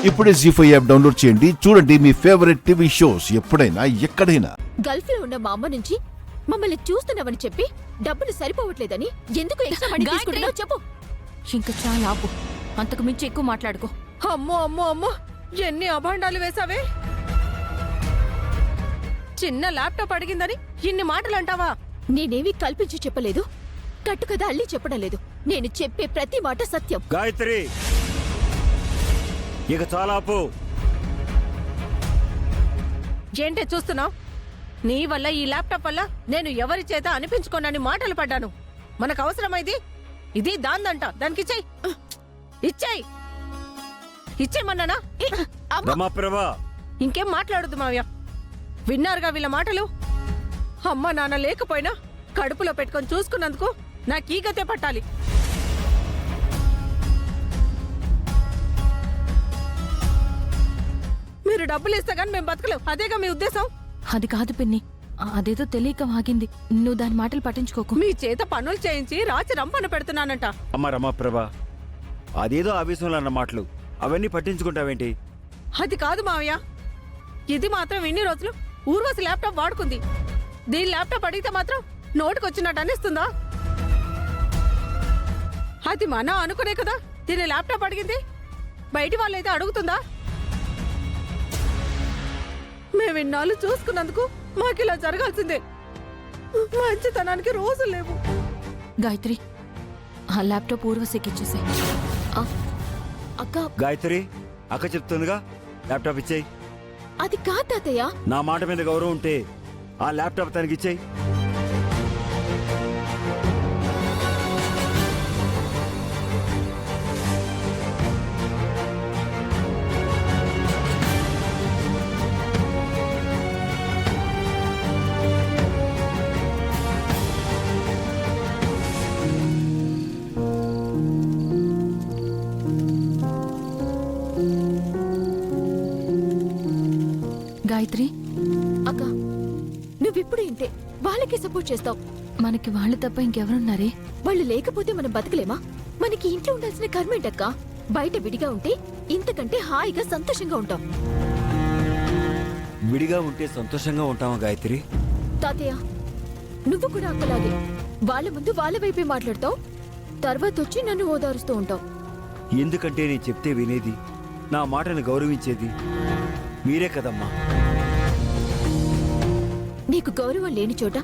ఇప్పుడే జీ5 app download చేయండి. చూడండి మీ ఫేవరెట్ టీవీ షోస్ ఎప్పుడైనా ఎక్కడైనా. గల్ఫ్ లో ఉన్న మా అమ్మ నుంచి మమ్మల్ని చూస్తున్నావని చెప్పి డబ్బులు సరిపోవట్లేదని ఎందుకు ఎక్స్ట్రా మనీ తీసుకుంటున్నావు చెప్పు. ఇంకా చాలా ఆపు, అంతకు మించి ఎక్కువ మాట్లాడుకో. అమ్మో అమ్మో అమ్మో, ఎన్ని అభాండాలు వేసావే. చిన్న ల్యాప్టాప్ అడిగిందని ఇన్ని మాటలు అంటావా? నేనేవి కల్పించి చెప్పలేదు, కట్టు కదా అల్లి చెప్పడం లేదు. నేను చెప్పే ప్రతి మాట సత్యం. గాయత్రి, ఇక చాలా ఆపు. ఏంటే చూస్తున్నావు? నీ వల్ల ఈ ల్యాప్టాప్ వల్ల నేను ఎవరి చేత అనిపించుకోనని మాటలు పడ్డాను. మనకు అవసరమైంది ఇది దాందంట, దానికి ఇచ్చేయి. ఇచ్చేయి ఇచ్చేయమన్నానా? రమాప్రభా, ఇంకేం మాట్లాడదు మావయ్య. విన్నారుగా వీళ్ళ మాటలు. అమ్మ నాన్న లేకపోయినా కడుపులో పెట్టుకొని చూసుకున్నందుకు నాకు ఈ గతే పట్టాలి. మీరు డబ్బులు ఇస్తే గాని మేము బతకలేం, అదేగా మీ ఉద్దేశం? అది కాదు పిన్ని, అదేదో తెలియక వాగింది. నువ్వు దాని మాటలు పట్టించుకోకు. మీ చేత పనులు చేయించి రాచి రంపన పెడుతున్నానంట. అమ్మ రమాప్రభా, అదేదో ఆవేశంలో అన్న మాటలు అవన్నీ పట్టించుకుంటావేంటి? అది కాదు మావయ్య, ఇది మాత్రం ఇన్ని రోజులు ఊర్వశి ల్యాప్టాప్ వాడుకుంది. దీని ల్యాప్టాప్ అడిగితే మాత్రం నోటుకొచ్చినట్టు అనిస్తుందా? అది మన అనుకునే కదా దీని ల్యాప్టాప్ అడిగింది. బయటి వాళ్ళైతే అడుగుతుందా? మేమిన్నాళ్ళు చూసుకున్నందుకు మాకిలా జరగాల్సిందే. మంచితనానికి రోజులు లేవు. గాయత్రి, ఆ ల్యాప్టాప్ ఊర్వశికి ఇచ్చేసే. అక్క, గాయత్రి, అక్క చెప్తుందిగా, ల్యాప్టాప్ ఇచ్చేయి. అది కాదు తాతయ్య. నా మాట మీద గౌరవం ఉంటే ఆ ల్యాప్టాప్ తనకి ఇచ్చేయి. గాయత్రి, అక్క, నువ్విప్పుడు ఇంతే వాళ్ళకి సపోర్ట్ చేస్తావు. మనకి వాళ్ళు తప్ప ఇంకెవరున్నారే? వాళ్ళు లేకపోతే మనం బతకలేమా? మనకి ఇంట్లో ఉండాల్సిన కర్మేంటక్క. బయట విడిగా ఉంటే ఇంతకంటే హాయిగా సంతోషంగా ఉంటాం. విడిగా ఉంటే సంతోషంగా ఉంటావా గాయత్రి? తాతయ్య, నువ్వు కూడా అక్కలాగే వాళ్ళ ముందు వాళ్ళ వైపే మాట్లాడతావు, తర్వాత వచ్చి నన్ను ఓదారుస్తూ ఉంటావు. ఎందుకంటే నేను చెప్తే వినేది, నా మాటను గౌరవించేది మీరే కదమ్మా. నీకు గౌరవం లేని చోట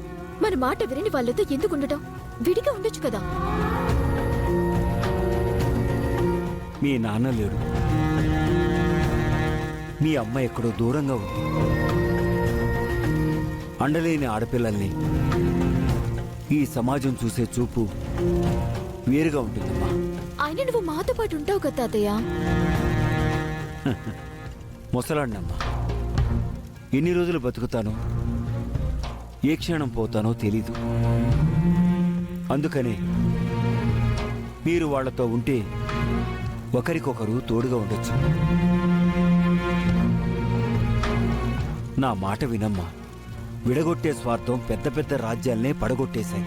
మన మాట విని వాళ్ళతో ఎందుకు ఉండటం? విడిగా ఉండొచ్చు కదా. మీ నాన్న లేడు, మీ అమ్మ ఎక్కడో దూరంగా ఉంది. అండలేని ఆడపిల్లల్ని ఈ సమాజం చూసే చూపు వేరుగా ఉంటుందమ్మా. ఆయన నువ్వు మాతో పాటు ఉంటావు కదా తాతయ్య. ముసలాడినమ్మా, ఎన్ని రోజులు బతుకుతానో, ఏ క్షణం పోతానో తెలీదు. అందుకనే మీరు వాళ్లతో ఉంటే ఒకరికొకరు తోడుగా ఉండొచ్చు. నా మాట వినమ్మా. విడగొట్టే స్వార్థం పెద్ద పెద్ద రాజ్యాలనే పడగొట్టేశాయి.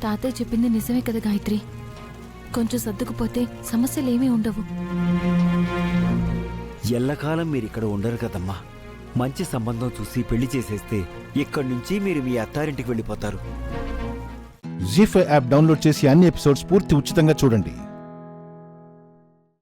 తాతయ్య చెప్పింది నిజమే కదా గాయత్రి. కొంచెం సర్దుకుపోతే సమస్యలేమీ ఉండవు. ఎల్లకాలం మీరిక్కడ ఉండరు కదమ్మా. మంచి సంబంధం చూసి పెళ్లి చేసేస్తే ఇక్కడి నుంచి మీరు మీ అత్తారింటికి వెళ్ళిపోతారు. జీ5 యాప్ డౌన్లోడ్ చేసి అన్ని ఎపిసోడ్స్ పూర్తి ఉచితంగా చూడండి.